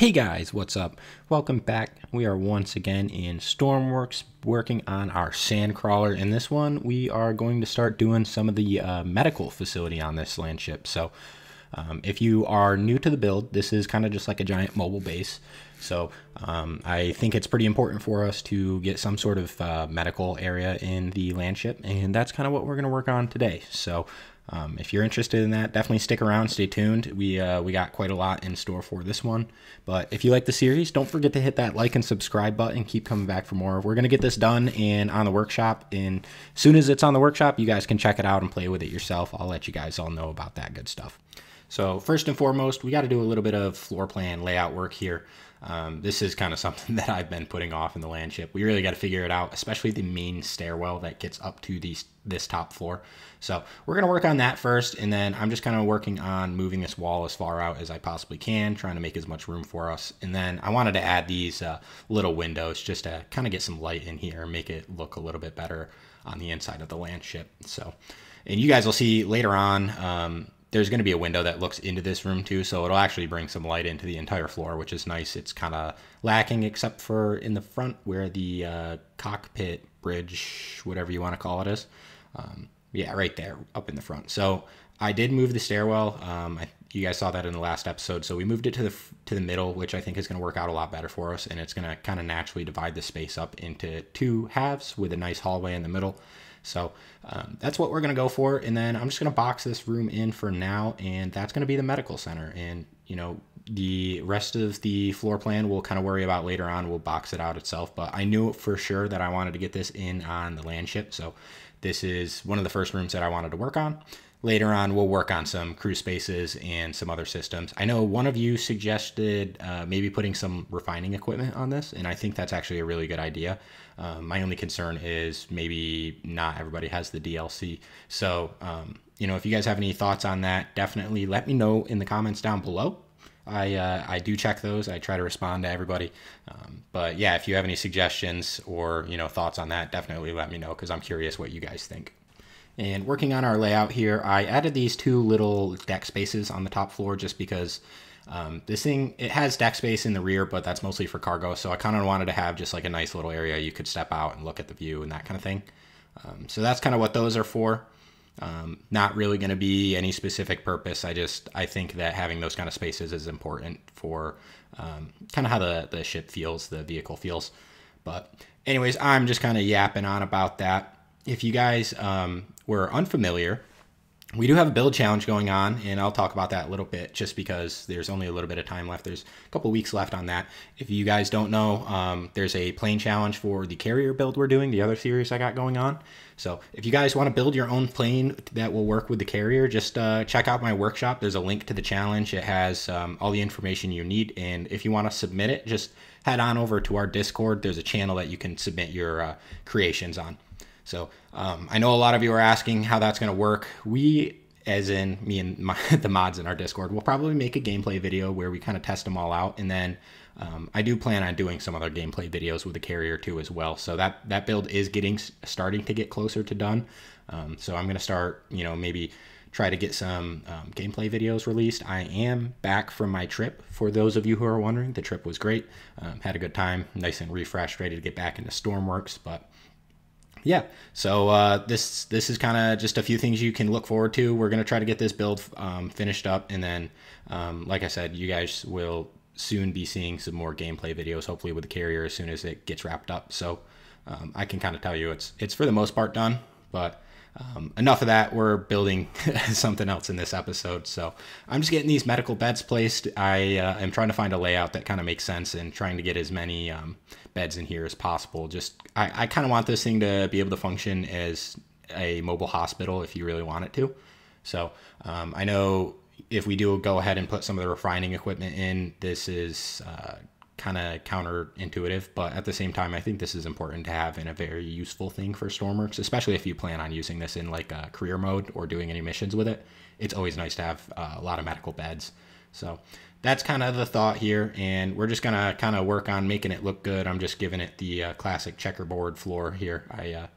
Hey guys, what's up? Welcome back. We are once again in Stormworks working on our sand crawler. In this one, we are going to start doing some of the medical facility on this land ship. So if you are new to the build, this is kind of just like a giant mobile base. So I think it's pretty important for us to get some sort of medical area in the land ship, and that's kind of what we're going to work on today. So if you're interested in that, definitely stick around, stay tuned. We got quite a lot in store for this one. But if you like the series, don't forget to hit that like and subscribe button. Keep coming back for more. We're going to get this done and on the workshop. And as soon as it's on the workshop, you guys can check it out and play with it yourself. I'll let you guys all know about that good stuff. So first and foremost, we got to do a little bit of floor plan layout work here. This is kind of something that I've been putting off in the land ship. We really got to figure it out, especially the main stairwell that gets up to this top floor. So we're going to work on that first, and then I'm just kind of working on moving this wall as far out as I possibly can, trying to make as much room for us. And then I wanted to add these little windows just to kind of get some light in here and make it look a little bit better on the inside of the land ship. So, and you guys will see later on, there's going to be a window that looks into this room too, so it'll actually bring some light into the entire floor, which is nice. It's kind of lacking except for in the front where the cockpit bridge, whatever you want to call it, is. Yeah, right there up in the front. So I did move the stairwell. You guys saw that in the last episode. So we moved it to the middle, which I think is going to work out a lot better for us, and it's going to kind of naturally divide the space up into two halves with a nice hallway in the middle. So that's what we're going to go for. And then I'm just going to box this room in for now, and that's going to be the medical center. And, you know, the rest of the floor plan we'll kind of worry about later on. We'll box it out itself. But I knew for sure that I wanted to get this in on the land ship. So this is one of the first rooms that I wanted to work on. Later on, we'll work on some crew spaces and some other systems. I know one of you suggested maybe putting some refining equipment on this, and I think that's actually a really good idea. My only concern is maybe not everybody has the DLC. So, you know, if you guys have any thoughts on that, definitely let me know in the comments down below. I do check those. I try to respond to everybody. But yeah, if you have any suggestions or, you know, thoughts on that, definitely let me know, because I'm curious what you guys think. And working on our layout here, I added these two little deck spaces on the top floor just because this thing, it has deck space in the rear, but that's mostly for cargo. So I kind of wanted to have just like a nice little area you could step out and look at the view and that kind of thing. So that's kind of what those are for. Not really going to be any specific purpose. I think that having those kind of spaces is important for kind of how the ship feels, the vehicle feels. But anyways, I'm just kind of yapping on about that. If you guys were unfamiliar, we do have a build challenge going on, and I'll talk about that a little bit just because there's only a little bit of time left. There's a couple weeks left on that. If you guys don't know, there's a plane challenge for the carrier build we're doing, the other series I got going on. So if you guys want to build your own plane that will work with the carrier, just check out my workshop. There's a link to the challenge. It has all the information you need, and if you want to submit it, just head on over to our Discord. There's a channel that you can submit your creations on. So I know a lot of you are asking how that's going to work. We, as in me and the mods in our Discord, will probably make a gameplay video where we kind of test them all out. And then I do plan on doing some other gameplay videos with the carrier too as well. So that build is starting to get closer to done. So I'm going to start, you know, maybe try to get some gameplay videos released. I am back from my trip. For those of you who are wondering, the trip was great. Had a good time, nice and refreshed, ready to get back into Stormworks. But yeah, so this is kind of just a few things you can look forward to. We're going to try to get this build finished up, and then, like I said, you guys will soon be seeing some more gameplay videos, hopefully with the carrier as soon as it gets wrapped up. So I can kind of tell you it's for the most part done, but enough of that. We're building something else in this episode. So I'm just getting these medical beds placed. I am trying to find a layout that kind of makes sense and trying to get as many beds in here as possible. Just I kind of want this thing to be able to function as a mobile hospital if you really want it to. So I know if we do go ahead and put some of the refining equipment in, this is kind of counterintuitive, but at the same time, I think this is important to have and a very useful thing for Stormworks, especially if you plan on using this in like a career mode or doing any missions with it. It's always nice to have a lot of medical beds. So that's kind of the thought here, and we're just gonna kind of work on making it look good. I'm just giving it the classic checkerboard floor here. I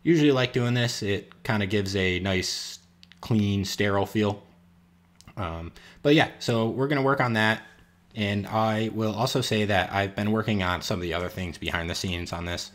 usually like doing this. It kind of gives a nice, clean, sterile feel. But yeah, so we're gonna work on that. And I will also say that I've been working on some of the other things behind the scenes on this.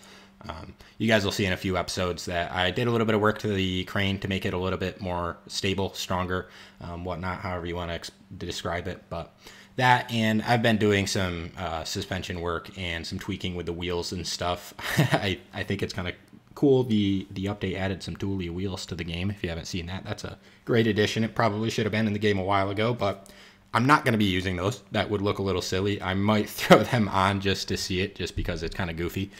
You guys will see in a few episodes that I did a little bit of work to the crane to make it a little bit more stable, stronger, whatnot, however you want to describe it. But that, and I've been doing some suspension work and some tweaking with the wheels and stuff. I think it's kind of cool. The update added some dually wheels to the game. If you haven't seen that, that's a great addition. It probably should have been in the game a while ago, but I'm not going to be using those. That would look a little silly. I might throw them on just to see it, just because it's kind of goofy.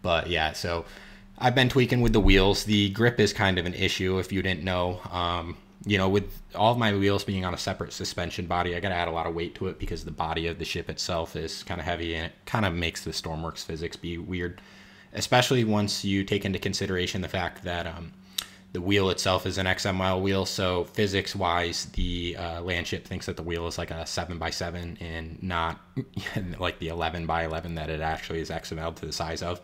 But yeah, so I've been tweaking with the wheels. The grip is kind of an issue, if you didn't know. You know, with all of my wheels being on a separate suspension body, I got to add a lot of weight to it because the body of the ship itself is kind of heavy, and it kind of makes the Stormworks physics be weird, especially once you take into consideration the fact that the wheel itself is an XML wheel. So physics-wise, the land ship thinks that the wheel is like a 7x7 and not like the 11x11 that it actually is XML to the size of.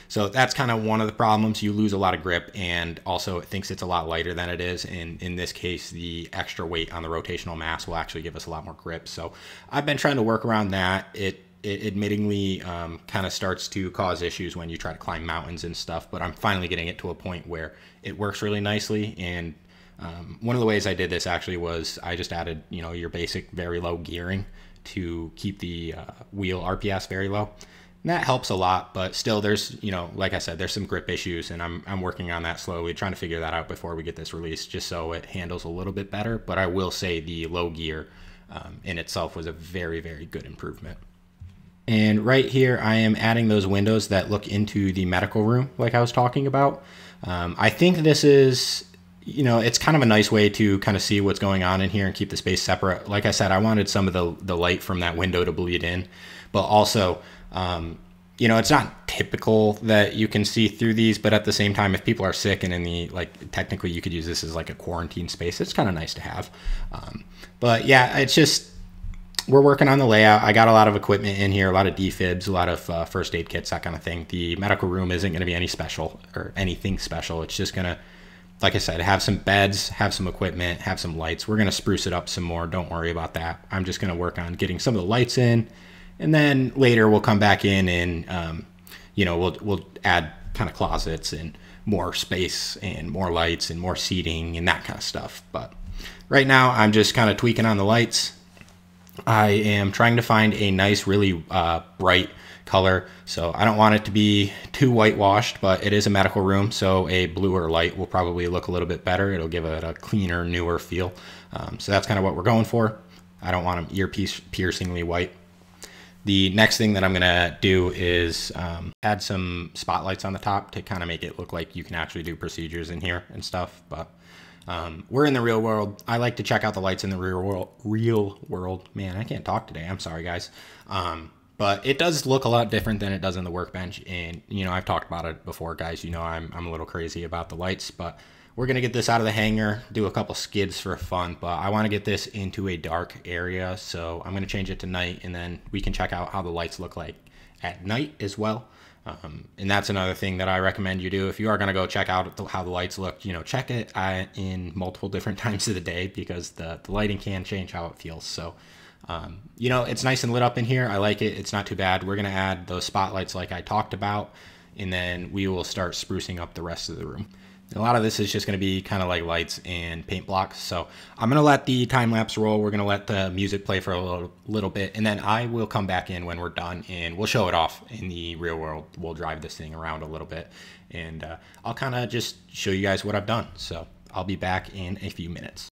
So that's kind of one of the problems. You lose a lot of grip, and also it thinks it's a lot lighter than it is. And in this case, the extra weight on the rotational mass will actually give us a lot more grip. So I've been trying to work around that. It admittingly kind of starts to cause issues when you try to climb mountains and stuff, but I'm finally getting it to a point where it works really nicely. And one of the ways I did this actually was I just added, you know, your basic very low gearing to keep the wheel RPS very low. And that helps a lot, but still there's, you know, like I said, there's some grip issues, and I'm working on that slowly, trying to figure that out before we get this released, just so it handles a little bit better. But I will say the low gear in itself was a very, very good improvement. And right here, I am adding those windows that look into the medical room like I was talking about. I think this is, you know, it's kind of a nice way to kind of see what's going on in here and keep the space separate. Like I said, I wanted some of the light from that window to bleed in, but also, you know, it's not typical that you can see through these, but at the same time, if people are sick and in the, like, technically you could use this as like a quarantine space, it's kind of nice to have. But yeah, it's just, we're working on the layout. I got a lot of equipment in here, a lot of defibs, a lot of first aid kits, that kind of thing. The medical room isn't going to be any special or anything special. It's just going to, like I said, have some beds, have some equipment, have some lights. We're going to spruce it up some more. Don't worry about that. I'm just going to work on getting some of the lights in, and then later we'll come back in and, you know, we'll add kind of closets and more space and more lights and more seating and that kind of stuff. But right now I'm just kind of tweaking on the lights. I am trying to find a nice, really bright color. So I don't want it to be too whitewashed, but it is a medical room, so a bluer light will probably look a little bit better. It'll give it a cleaner, newer feel. So that's kind of what we're going for. I don't want them piercingly white. The next thing that I'm going to do is add some spotlights on the top to kind of make it look like you can actually do procedures in here and stuff. But we're in the real world. I like to check out the lights in the real world. Man, I can't talk today. I'm sorry, guys. But it does look a lot different than it does in the workbench. And, you know, I've talked about it before, guys. You know, I'm a little crazy about the lights, but we're going to get this out of the hangar, do a couple skids for fun, but I want to get this into a dark area. So I'm going to change it to night, and then we can check out how the lights look like at night as well. And that's another thing that I recommend you do. If you are going to go check out how the lights look, you know, check it in multiple different times of the day, because the lighting can change how it feels. So, you know, it's nice and lit up in here. I like it. It's not too bad. We're going to add those spotlights like I talked about, and then we will start sprucing up the rest of the room. And a lot of this is just going to be kind of like lights and paint blocks. So I'm going to let the time lapse roll. We're going to let the music play for a little bit, and then I will come back in when we're done and we'll show it off in the real world. We'll drive this thing around a little bit, and I'll kind of just show you guys what I've done. So I'll be back in a few minutes.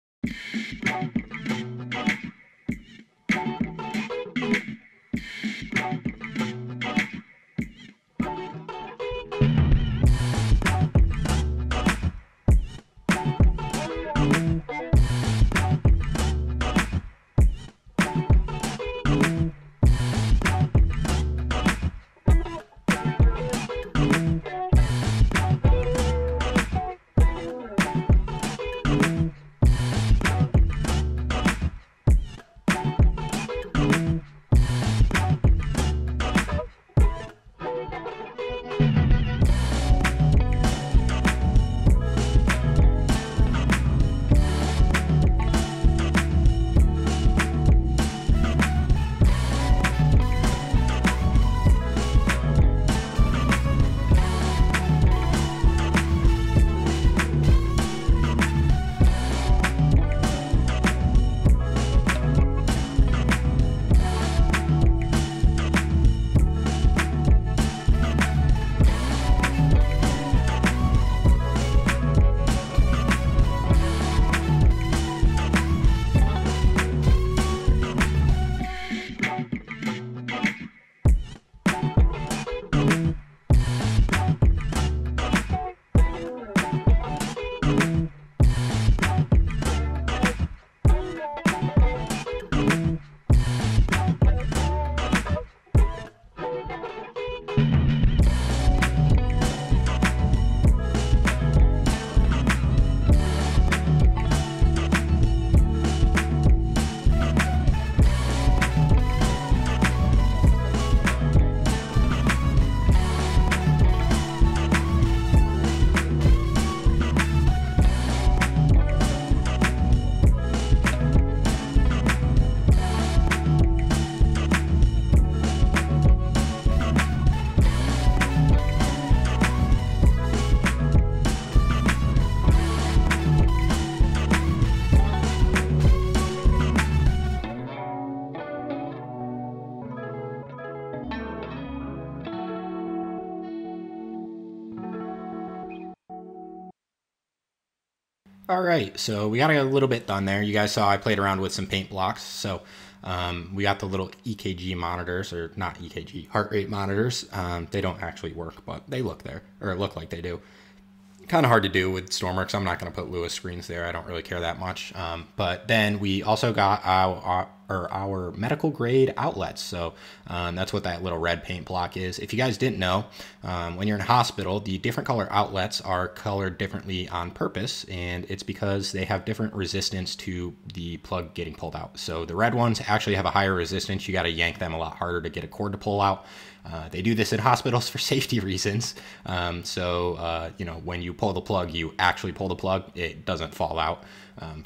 All right, so we got a little bit done there. You guys saw I played around with some paint blocks. So we got the little EKG monitors, or not EKG, heart rate monitors. They don't actually work, but they look there, or look like they do. Kind of hard to do with Stormworks. I'm not going to put Lewis screens there. I don't really care that much. But then we also got our medical grade outlets. So that's what that little red paint block is. If you guys didn't know, when you're in a hospital, the different color outlets are colored differently on purpose, and it's because they have different resistance to the plug getting pulled out. So the red ones actually have a higher resistance. You got to yank them a lot harder to get a cord to pull out. They do this in hospitals for safety reasons. You know, when you pull the plug, you actually pull the plug. It doesn't fall out.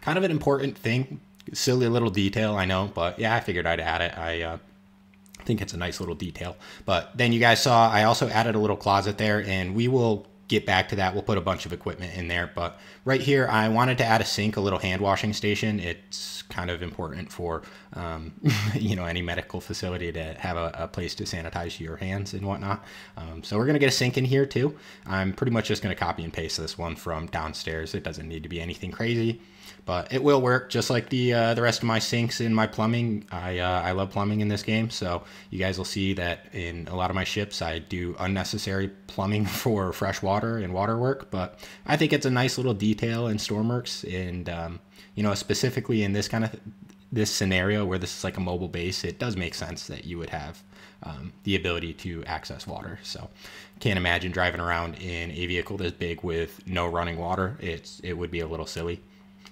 Kind of an important thing. Silly little detail, I know, but yeah, I figured I'd add it. I think it's a nice little detail. But then you guys saw I also added a little closet there, and we will get back to that. We'll put a bunch of equipment in there, but right here I wanted to add a sink, a little hand washing station. It's kind of important for you know, any medical facility to have a place to sanitize your hands and whatnot. So we're gonna get a sink in here too. I'm pretty much just gonna copy and paste this one from downstairs. It doesn't need to be anything crazy, but it will work just like the rest of my sinks in my plumbing. I love plumbing in this game, so you guys will see that in a lot of my ships I do unnecessary plumbing for fresh water and water work, but I think it's a nice little detail in Stormworks, and you know, specifically in this kind of this scenario where this is like a mobile base, it does make sense that you would have the ability to access water. So can't imagine driving around in a vehicle this big with no running water. It would be a little silly.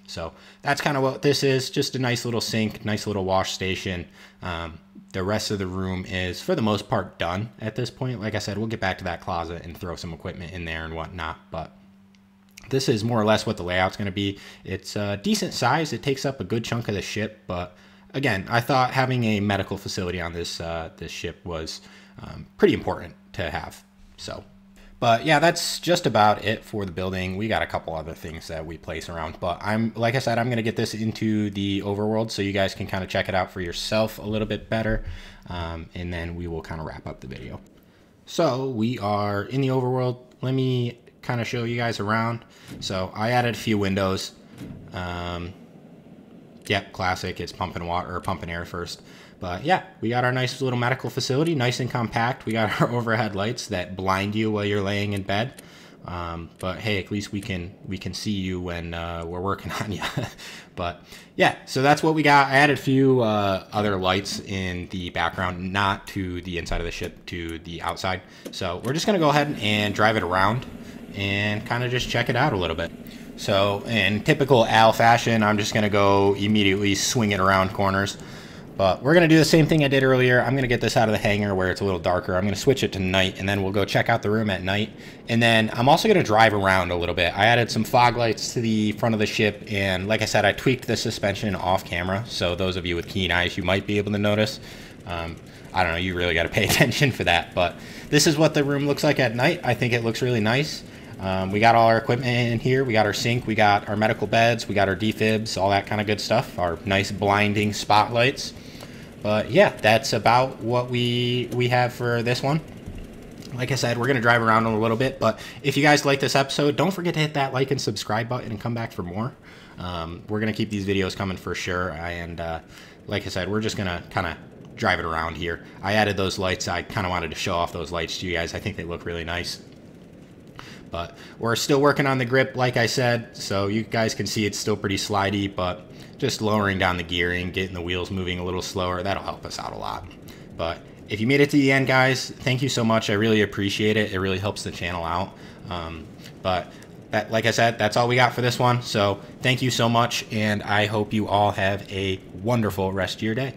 So that's kind of what this is, just a nice little sink, nice little wash station. The rest of the room is, for the most part, done at this point. Like I said, we'll get back to that closet and throw some equipment in there and whatnot, but this is more or less what the layout's going to be. It's a decent size. It takes up a good chunk of the ship, but again, I thought having a medical facility on this this ship was pretty important to have. So, but yeah, that's just about it for the building. We got a couple other things that we place around, but like I said, I'm going to get this into the overworld so you guys can kind of check it out for yourself a little bit better, and then we will kind of wrap up the video. So we are in the overworld. Let me kind of show you guys around. So I added a few windows. Yep, classic. It's pumping water or pumping air first. But yeah, we got our nice little medical facility, nice and compact. We got our overhead lights that blind you while you're laying in bed. But hey, at least we can see you when we're working on you. But yeah, so that's what we got. I added a few other lights in the background, not to the inside of the ship, to the outside. So we're just gonna go ahead and drive it around and kind of just check it out a little bit. So in typical Al fashion, I'm just gonna go immediately swing it around corners. But we're going to do the same thing I did earlier. I'm going to get this out of the hangar where it's a little darker. I'm going to switch it to night, and then we'll go check out the room at night. And then I'm also going to drive around a little bit. I added some fog lights to the front of the ship, and like I said, I tweaked the suspension off camera. So those of you with keen eyes, you might be able to notice. I don't know, you really got to pay attention for that. But this is what the room looks like at night. I think it looks really nice. We got all our equipment in here. We got our sink, we got our medical beds, we got our defibs, all that kind of good stuff. Our nice blinding spotlights. But yeah, that's about what we have for this one. Like I said, we're going to drive around a little bit, but if you guys like this episode, don't forget to hit that like and subscribe button and come back for more. We're going to keep these videos coming for sure, and like I said, we're just going to kind of drive it around here. I added those lights. I kind of wanted to show off those lights to you guys. I think they look really nice. But we're still working on the grip, like I said, so you guys can see it's still pretty slidey, but just lowering down the gearing, getting the wheels moving a little slower, that'll help us out a lot. But if you made it to the end, guys, thank you so much. I really appreciate it. It really helps the channel out. Like I said, that's all we got for this one. So thank you so much, and I hope you all have a wonderful rest of your day.